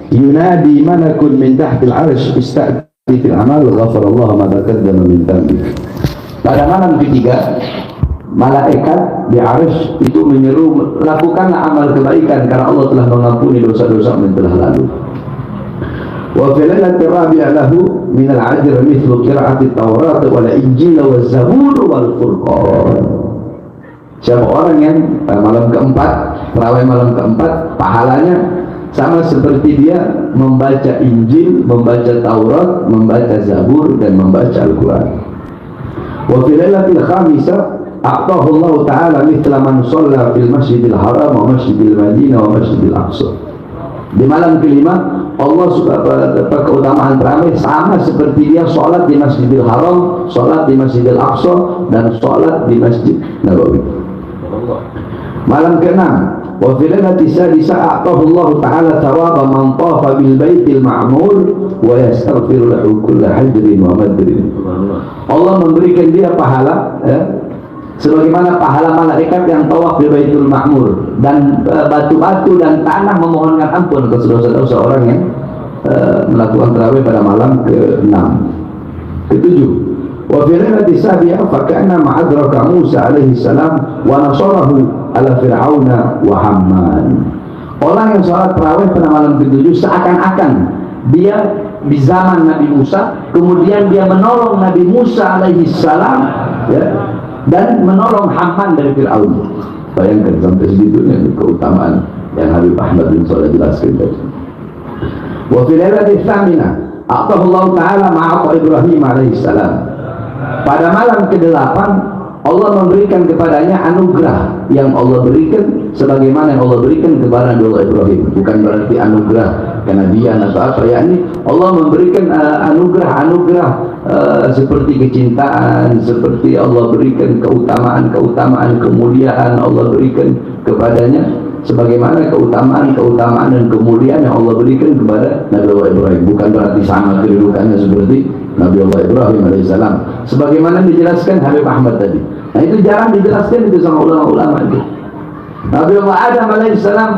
yunadi malakun min tahtil 'arsy ista'ti fil amal ghafarallahu ma taqaddama min dhanbi. Pada malam ketiga malaikat di 'arsy itu menyeru, lakukanlah amal kebaikan karena Allah telah mengampuni dosa-dosa yang telah lalu. Wa fil lailati rabi'ah lahu min al-'ajr mithlu qira'ati at-Taurat wal Injil wal Zabur wal Furqan. Siapa orang yang malam keempat, tarawih malam keempat, pahalanya sama seperti dia membaca Injil, membaca Taurat, membaca Zabur dan membaca Al-Quran. Wa fil lailatil khamisah a'tahu Allah Ta'ala mithla man shalla fil Masjidil Haram wa Masjidil Madinah wa Masjidil Aqsa. Di malam kelima Allah suka keutamaan tarawih sama seperti dia sholat di Masjidil Haram, sholat di Masjidil Aqsa, dan sholat di Masjid Nabawi. Malam ke-6, wa fi lailati sadisa a'tahu Allah Ta'ala thawaba man tafa bil baitil ma'mur wa yastaghfiru lahu kulla hajrin wa madrin. Allah memberikan dia pahala, sebagaimana pahala malaikat yang tawaf di Baitul Ma'mur, dan batu-batu dan tanah memohonkan ampun ke dosa-dosa orang yang melakukan tarawih pada malam ke-6. Ke-7, wa fi lailati sabi'ah fa kana ma'adraka Musa alaihi salam wa nasarahu ala Fir'auna wa Hamman. Orang yang sholat tarawih pada malam ke-7 seakan-akan dia di zaman Nabi Musa, kemudian dia menolong Nabi Musa alaihi salam, ya, dan menolong Haman dari Fir'aun. Bayangkan sampai segitunya keutamaan yang Habib Ahmad bin Shalih jelaskan tadi. Wa fi lailati tsaminah a'tahu Allah Ta'ala ma'ata Ibrahim alaihi salam. Pada malam ke-8 Allah memberikan kepadanya anugerah yang Allah berikan sebagaimana yang Allah berikan kepada Nabi Allah Ibrahim. Bukan berarti anugerah kenabian atau apa, yakni Allah memberikan anugerah seperti kecintaan, seperti Allah berikan keutamaan, kemuliaan Allah berikan kepadanya sebagaimana keutamaan dan kemuliaan yang Allah berikan kepada Nabi Allah Ibrahim. Bukan berarti sama kedudukannya seperti Nabi Allah Ibrahim alaihissalam, sebagaimana dijelaskan Habib Ahmad tadi. Nah, itu jarang dijelaskan itu sama ulama-ulama itu. Nabi Allah Adam alaihissalam,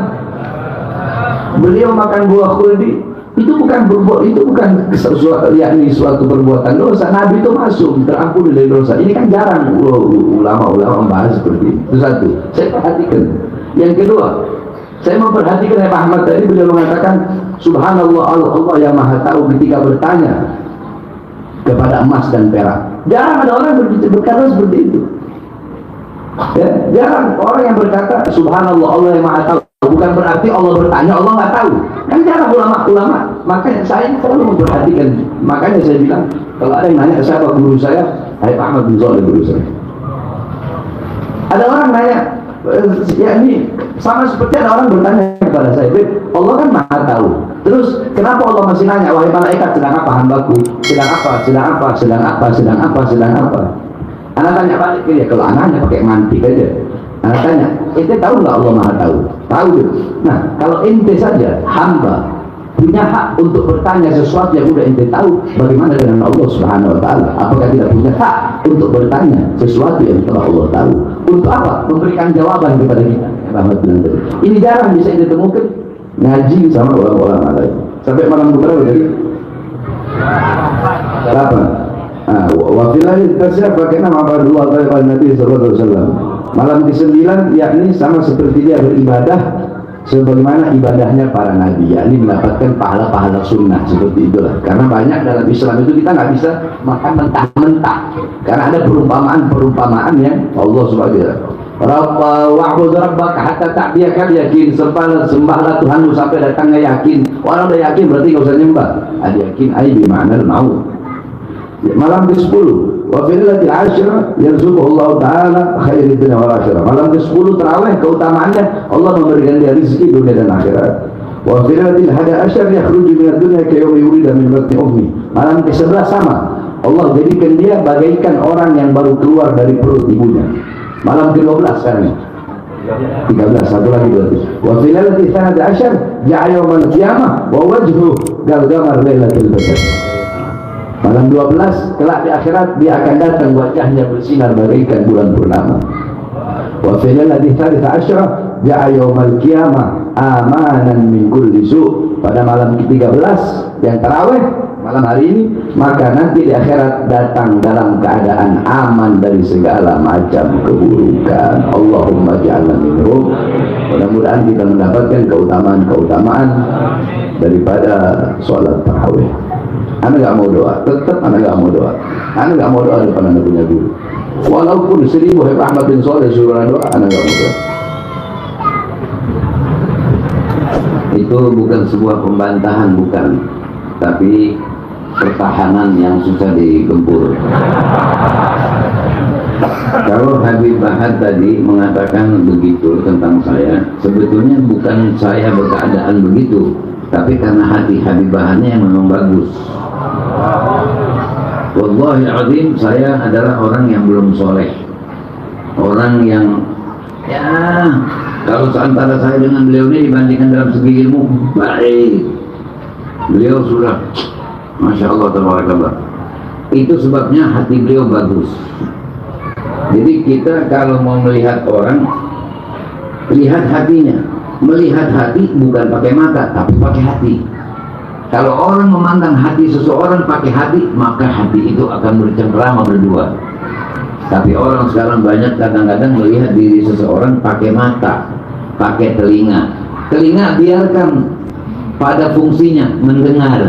beliau makan buah khuldi, itu bukan sesuatu, yakni suatu perbuatan dosa. Nabi itu masuk terampuni dari dosa. Ini kan jarang ulama-ulama membahas seperti itu. Itu satu, saya perhatikan. Yang kedua, saya memperhatikan Habib Ahmad tadi, beliau mengatakan subhanallah, Allah yang maha tahu ketika bertanya kepada emas dan perak. Jarang ada orang berkata seperti itu, ya, jarang orang yang berkata subhanallah, Allah yang maha tahu. Bukan berarti Allah bertanya, Allah nggak tahu. Kan jarang ulama. Makanya saya selalu memperhatikan. Makanya saya bilang, kalau ada yang nanya siapa guru saya, Habib Ahmad bin Shalih guru saya. Ada orang nanya, ya ini sama seperti ada orang bertanya kepada saya, Allah kan maha tahu. Terus kenapa Allah masih nanya, wahai malaikat, sedang apa hambaku? Sedang apa? Anak tanya balik ya, kalau anaknya pakai mantik aja. Anak tanya, ente tahu nggak Allah maha tahu? Tahu deh. Nah, kalau ente saja hamba punya hak untuk bertanya sesuatu yang udah ente tahu, bagaimana dengan Allah Subhanahu wa Ta'ala? Apakah tidak punya hak untuk bertanya sesuatu yang telah Allah tahu? Untuk apa? Memberikan jawaban kepada kita. Ini jarang bisa ente temukan ngaji sama orang-orang lain. Sampai malam berapa tadi? 8. Wa fil lailati tasya fa kana ma'badullah ta'ala Nabi sallallahu alaihi wasallam. Malam ke-9 yakni sama seperti dia beribadah sebagaimana ibadahnya para nabi, yakni mendapatkan pahala-pahala sunnah seperti itulah. Karena banyak dalam Islam itu kita nggak bisa makan mentah-mentah, karena ada perumpamaan yang Allah subhanahu wa'bud rabbaka hatta ta'tiyakal yakin, sembahlah Tuhanmu sampai datangnya yakin. Orang udah yakin berarti nggak usah nyembah. Ada yakin ai bi ma'nal maut. Malam ke-10 wa fil lailati al-'ashr yarzuquhu Allah Ta'ala khairid dunya wal akhirah. Malam ke-10 tarawih, keutamaannya Allah memberikan dia rezeki dunia dan akhirat. Wa fil lailati al-11 yakhruju min ad-dunya ka yawmi yulida min batni ummi. Malam ke-11 sama, Allah jadikan dia bagaikan orang yang baru keluar dari perut ibunya. Malam ke-12 sekarang 13, satu lagi berarti. Wa fil lailati al-12 ja'a yawmal qiyamah wa wajhu galgamar lailatul badr. Malam 12 kelak di akhirat dia akan datang, wajahnya bersinar bagaikan bulan purnama. Wa fil lailati al-13 ja'a yawmal qiyamah amanan min kulli su'. Pada malam ke-13 yang tarawih malam hari ini, maka nanti di akhirat datang dalam keadaan aman dari segala macam keburukan. Allahumma ja'alna minhum. Mudah-mudahan kita mendapatkan keutamaan daripada sholat tarawih. Anak gak mau doa, tetap anak gak mau doa. Anak gak mau doa depan anak punya guru. Walaupun 1000 Habib Ahmad bin Shalih suruh doa, anak gak mau doa. Itu bukan sebuah pembantahan, bukan, tapi pertahanan yang susah digempur. Kalau Habib Bahad tadi mengatakan begitu tentang saya, sebetulnya bukan saya berkeadaan begitu, tapi karena hati Habib Bahadnya yang memang bagus. Wallahi azim, saya adalah orang yang belum soleh, orang yang ya kalau seantara saya dengan beliau ini dibandingkan dalam segi ilmu baik, beliau sudah Masya Allah tabarakallah. Itu sebabnya hati beliau bagus. Jadi kita kalau mau melihat orang, lihat hatinya. Melihat hati bukan pakai mata, tapi pakai hati. Kalau orang memandang hati seseorang pakai hati, maka hati itu akan bercengkrama berdua. Tapi orang sekarang banyak kadang-kadang melihat diri seseorang pakai mata, pakai telinga. Telinga biarkan pada fungsinya mendengar.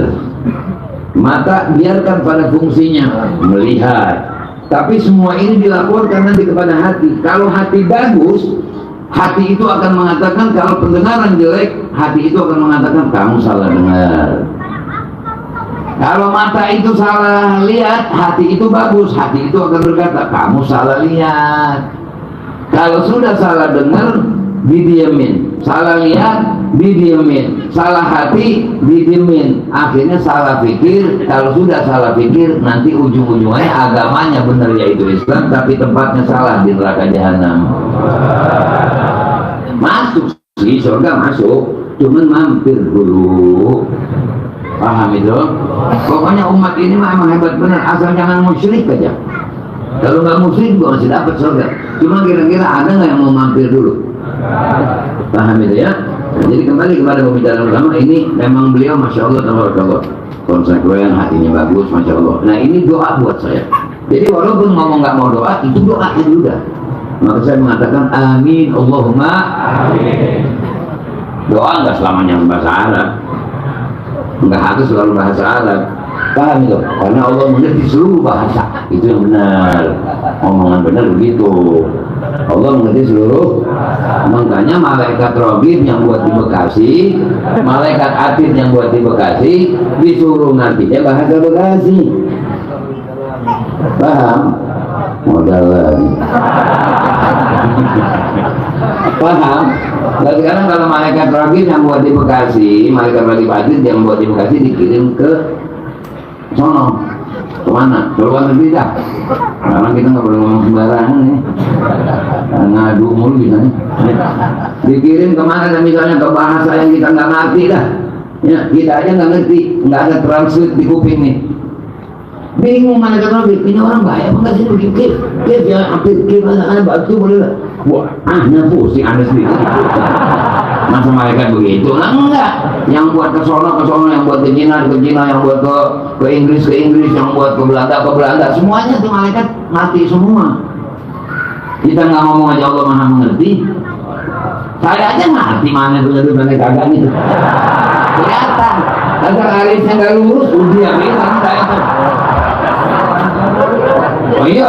Mata biarkan pada fungsinya melihat. Tapi semua ini dilaporkan nanti kepada hati. Kalau hati bagus, hati itu akan mengatakan, kalau pendengaran jelek, hati itu akan mengatakan kamu salah dengar. Kalau mata itu salah lihat, hati itu bagus, hati itu akan berkata kamu salah lihat. Kalau sudah salah dengar, didiemin. Salah lihat, didiemin. Salah hati, didiemin. Akhirnya salah pikir. Kalau sudah salah pikir, nanti ujung-ujungnya agamanya benar yaitu Islam, tapi tempatnya salah di neraka jahanam. Masuk sih surga masuk, cuman mampir dulu. Paham itu? Pokoknya umat ini mah emang hebat benar, asal jangan musyrik aja. Kalau nggak musyrik juga masih dapat surga. Cuma kira-kira ada nggak yang mau mampir dulu? Paham itu ya? Nah, jadi kembali kepada pembicaraan ulama ini, memang beliau Masya Allah tabarakallah, konsekuen, hatinya bagus Masya Allah. Nah ini doa buat saya. Jadi walaupun ngomong nggak mau doa, itu doa juga. Maka saya mengatakan amin Allahumma amin. Doa nggak selamanya bahasa Arab, nggak harus selalu bahasa Arab. Paham itu? Karena Allah mengerti seluruh bahasa. Itu yang benar. Omongan benar begitu. Allah mengerti seluruh. Makanya malaikat Robin yang buat di Bekasi, malaikat Atid yang buat di Bekasi, disuruh nantinya bahasa Bekasi. Paham? Modal lagi. Paham? Nah sekarang kalau malaikat Robin yang buat di Bekasi, malaikat Atid yang buat di Bekasi dikirim ke sono, kemana? Ke luar negeri dah. Karena kita nggak boleh ngomong sembarangan nih, ngadu mulu misalnya. Dikirim kemana? Dan misalnya ke bahasa yang kita nggak ngerti dah. Ya, kita aja nggak ngerti, nggak ada translate di kuping nih. Bingung mana kata ini orang bahaya apa nggak sih begitu? Ya hampir ada batu boleh lah. Wah, pusing anda sendiri. Masa malaikat begitu? Nah, enggak. Yang buat ke sono, yang buat ke Cina, yang buat ke Inggris, yang buat ke Belanda, semuanya tuh malaikat mati semua. Kita nggak ngomong aja Allah Maha mengerti. Saya aja ngerti mana benar kagak gitu. Kelihatan. Kalau alisnya nggak lurus, udah bilang saya tuh. Oh iya,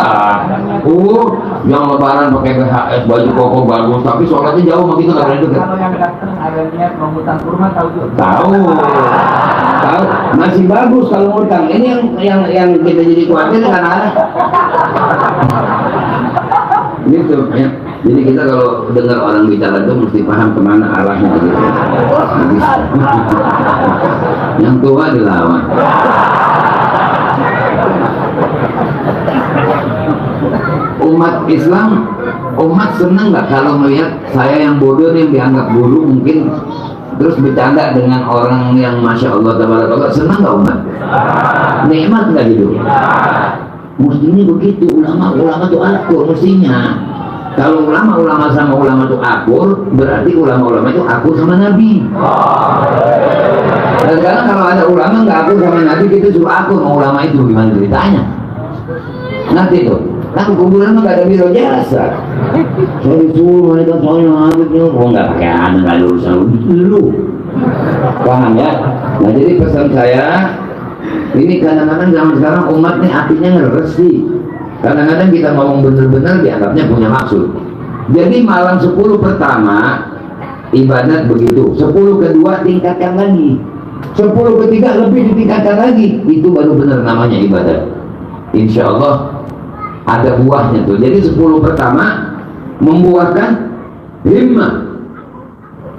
yang lebaran pakai BHS, baju koko bagus, tapi sholatnya jauh sama kita nggak boleh deket. Kalau yang datang ada niat mau ngutang kurma, tahu juga. Tahu, masih bagus kalau ngutang. Ini yang kita jadi khawatir kan ada. Gitu ya. Jadi kita kalau dengar orang bicara itu mesti paham kemana arahnya gitu. Yang tua dilawan. Umat Islam, umat senang nggak kalau melihat saya yang bodoh yang dianggap guru mungkin terus bercanda dengan orang yang Masya Allah tabarakallah, senang nggak umat? Nikmat nggak gitu? Mestinya begitu, ulama itu akur mestinya. Kalau ulama sama ulama itu akur, berarti ulama itu akur sama Nabi. Dan sekarang kalau ada ulama nggak akur sama Nabi, kita suruh akur sama ulama itu, gimana ceritanya? Nanti tuh, kan kuburan mah gak ada biro jasa. Saya disuruh mereka soalnya ngambilnya, nggak pakai ada, nggak ada urusan dulu. Paham ya? Nah jadi pesan saya, ini kadang-kadang zaman sekarang umat nih hatinya ngeresi. Kadang-kadang kita ngomong bener-bener dianggapnya punya maksud. Jadi malam 10 pertama ibadat begitu, 10 kedua tingkatkan lagi, 10 ketiga lebih ditingkatkan lagi, itu baru benar namanya ibadat. Insya Allah ada buahnya tuh. Jadi 10 pertama membuahkan himmah,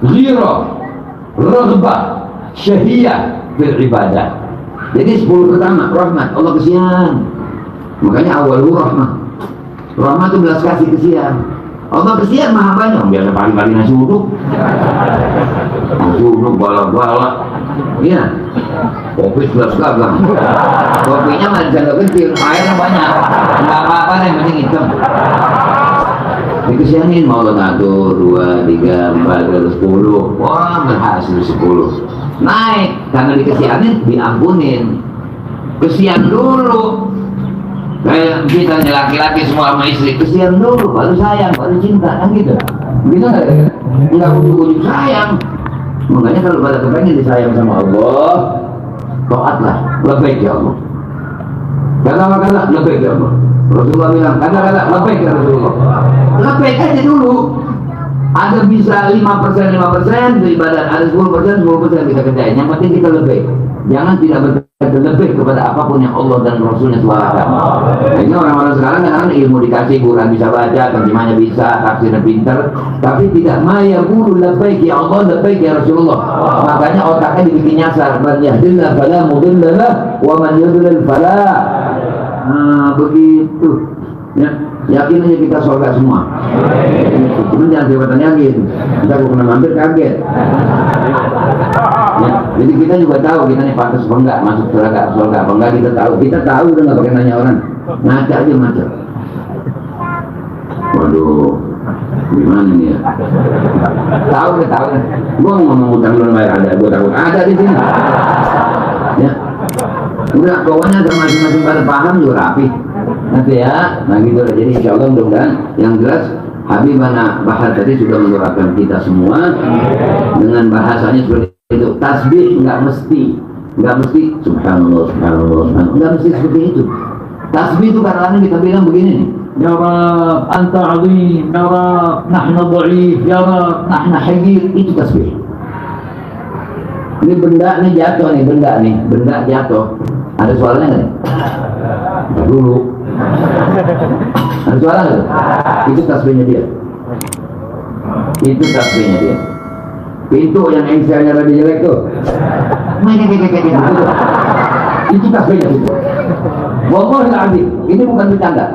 ghirah, raghbah, syahiyah fil ibadah. Jadi 10 pertama rahmat, Allah kesian. Makanya awalul rahmah. Rahmat itu belas kasih kesian. Allah kesian maha banyak. Biasa pagi-pagi nasi uduk. Nasi uduk balak-balak. Iya. Kopi 11 gagang. Kopinya mah janda kecil, airnya banyak. Enggak apa-apa deh, penting hitam. Dikesianin mau lo ngatur 2, 3, 4, 10. Wah, berhasil 10. Naik karena dikesianin, diampunin. Kesian dulu. Kayak kita nih laki-laki semua sama istri, kesian dulu, baru sayang, baru cinta, kan gitu. Begitu nggak ujuk-ujuk sayang. Makanya kalau pada kepengen disayang sama Allah, taatlah, lebih ya Allah. Kata-kata lebih ya Allah. Rasulullah bilang, kata-kata lebih ya Rasulullah. Lebih aja dulu. Ada bisa 5% beribadah, ada 10% kita kerjain. Yang penting kita lebih. Jangan tidak berlebih kepada apapun yang Allah dan Rasulnya suarakan. Nah, ini orang-orang sekarang kadang ilmu dikasih, Quran bisa baca, terjemahnya bisa, tafsirnya pinter, tapi tidak maya bulu labbaik ya Allah, labbaik ya Rasulullah. Makanya otaknya dibikin nyasar. Man yahdillah fala mudhillalah wa man yudlil fala. Nah, begitu. Ya, yakin aja kita surga semua. Cuma jangan jabatan yakin. Kita kena mampir kaget. Ya, jadi kita juga tahu kita nih pantas apa enggak masuk surga apa enggak, kita tahu udah nggak pakai nanya orang, ngaca aja ngaca. Waduh, gimana nih ya? Tahu deh. Gua mau ngomong utang belum bayar ada, gua takut ada di sini. Ya, udah pokoknya masing-masing pada paham juga rapi. Nanti ya, nah gitu. Jadi insya Allah mudah-mudahan yang jelas Habibana Bahar tadi sudah menerapkan kita semua dengan bahasanya seperti itu. Tasbih nggak mesti subhanallah, nggak mesti seperti itu. Tasbih itu kadang-kadang kita bilang begini nih, ya Rab anta azim, ya Rab nahna dha'if, ya Rab nahna haqir. Itu tasbih. Ini benda jatuh. Ada suaranya nggak nih? Dulu ada suara nggak? Itu tasbihnya dia. Pintu yang engselnya tadi jelek tuh, itu tasbihnya itu. Wallahi alazim, ini bukan bercanda.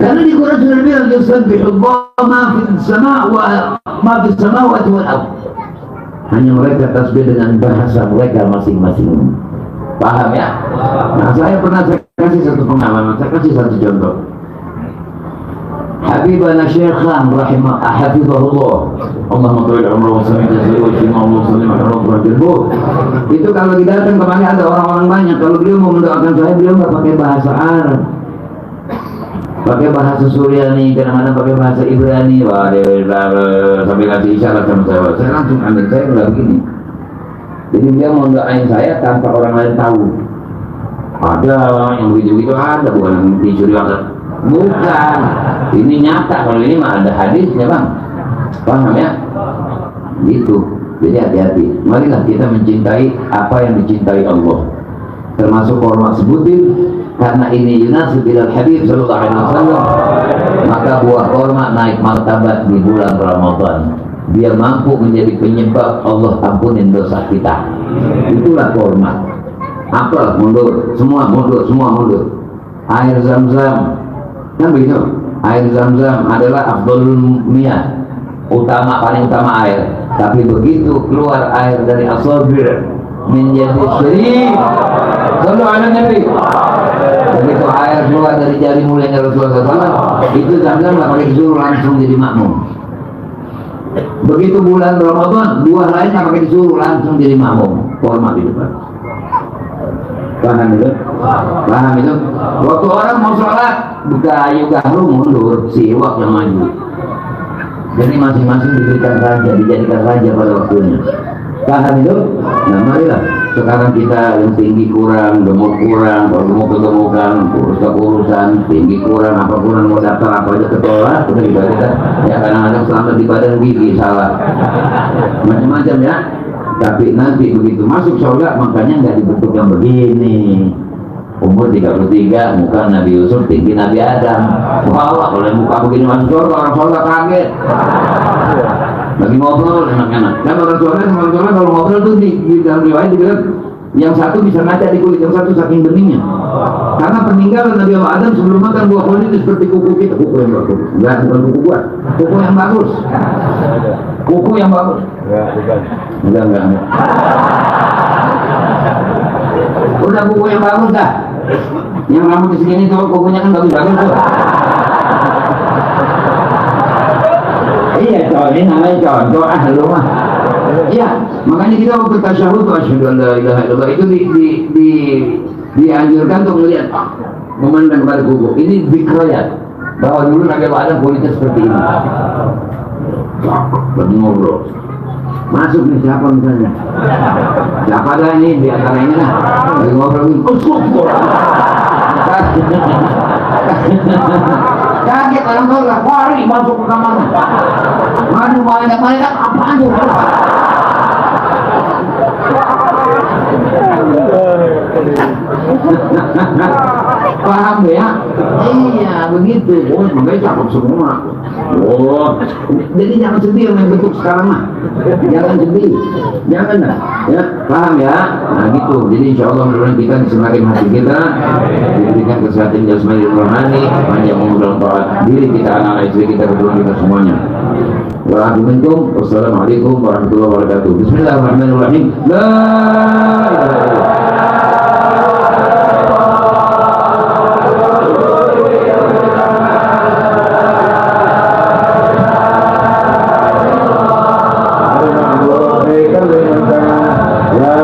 Karena di Quran sudah bilang yusabbihullah ma fis sama' wa ma fis samawati wal ardh. Hanya mereka tasbih dengan bahasa mereka masing-masing. Paham ya? Nah, saya kasih satu pengalaman, saya kasih satu contoh. Habibana Syekhah hafizahullah, Allahumma tawil umrah wa sami'na sallallahu alaihi wasallam. Itu kalau datang kemarin ada orang-orang banyak, kalau beliau mau mendoakan saya, beliau nggak pakai bahasa Arab, pakai bahasa Suryani, kadang-kadang pakai bahasa Ibrani. Wah, sambil kasih isyarat sama saya langsung ambil, saya udah begini. Jadi dia mau doain saya tanpa orang lain tahu. Ada yang begitu-begitu, ada, bukan dicuri banget. Bukan, ini nyata. Kalau ini mah ada hadisnya bang, paham ya? Gitu. Jadi hati-hati. Marilah kita mencintai apa yang dicintai Allah. Termasuk hormat sebutin, karena ini yunasib ilal Habib sallallahu alaihi wasallam. Maka buah hormat naik martabat di bulan Ramadan. Dia mampu menjadi penyebab Allah ampunin dosa kita. Itulah hormat. Apa? Mundur, semua mundur. Air Zam-Zam, kan begitu. Air Zam-Zam adalah afdalul miyah, paling utama air. Tapi begitu keluar air dari asobir menjadi syarif, sallu ala Nabi. Begitu air keluar dari jari mulianya Rasulullah SAW, itu Zam-Zam nggak pakai disuruh, langsung jadi makmum. Begitu bulan Ramadan, buah lain nggak pakai disuruh, langsung jadi makmum. Hormat itu Pak. Paham itu? Waktu orang mau sholat, gayu gahru mundur, siwak yang maju. Jadi masing-masing diberikan raja, dijadikan raja pada waktunya. Paham itu? Nah marilah sekarang kita yang tinggi kurang, gemuk kurang, kalau gemuk kegemukan, kurus kekurusan, tinggi kurang, apa kurang, mau daftar apa aja ketolak, udah kita ya kadang-kadang selamat di badan gigi salah, macam-macam ya. Tapi nanti begitu masuk surga, makanya nggak dibentuk yang begini. umur 33, muka Nabi Yusuf, tinggi Nabi Adam. Wah, kalau muka begini masuk surga, orang surga kaget. Lagi ngobrol enak-enak. Dan orang soleh kalau ngobrol tuh di dalam riwayat dibilang yang satu bisa ngaca di kulit, yang satu saking beningnya. Karena peninggalan Nabi Adam sebelum makan buah kulit itu seperti kuku kita, kuku yang bagus. Enggak, bukan kuku gua, kuku yang bagus. Kuku yang bagus. Enggak. Udah kuku yang bagus dah. Yang rambut di sini tuh kukunya kan bagus-bagus tuh. Iya, ini namanya contoh lu mah. Iya, makanya kita waktu tasyahud asyhadu an la ilaha illallah itu dianjurkan untuk melihat memandang kepada kuku. Ini zikrayat bahwa dulu Nabi Adam kulitnya seperti ini. Lagi ngobrol. Masuk nih siapa misalnya? Siapa dah ini di antara ini lah? Lagi ngobrol ini. Kaget orang tua lah, lari masuk ke kamar. Madu banyak apaan tuh? Paham ya? Iya begitu. Oh, makanya cakep semua. Oh, jadi jangan sedih yang bentuk sekarang mah. Jangan sedih, jangan lah. Ya, paham ya? Nah gitu. Jadi insya Allah mudah-mudahan kita semakin hati kita diberikan kesehatan jasmani dan rohani, panjang umur dalam taat diri kita, anak istri kita, keturunan kita semuanya. Wassalamualaikum warahmatullahi wabarakatuh. Bismillahirrahmanirrahim. La ilaha illallah. Ya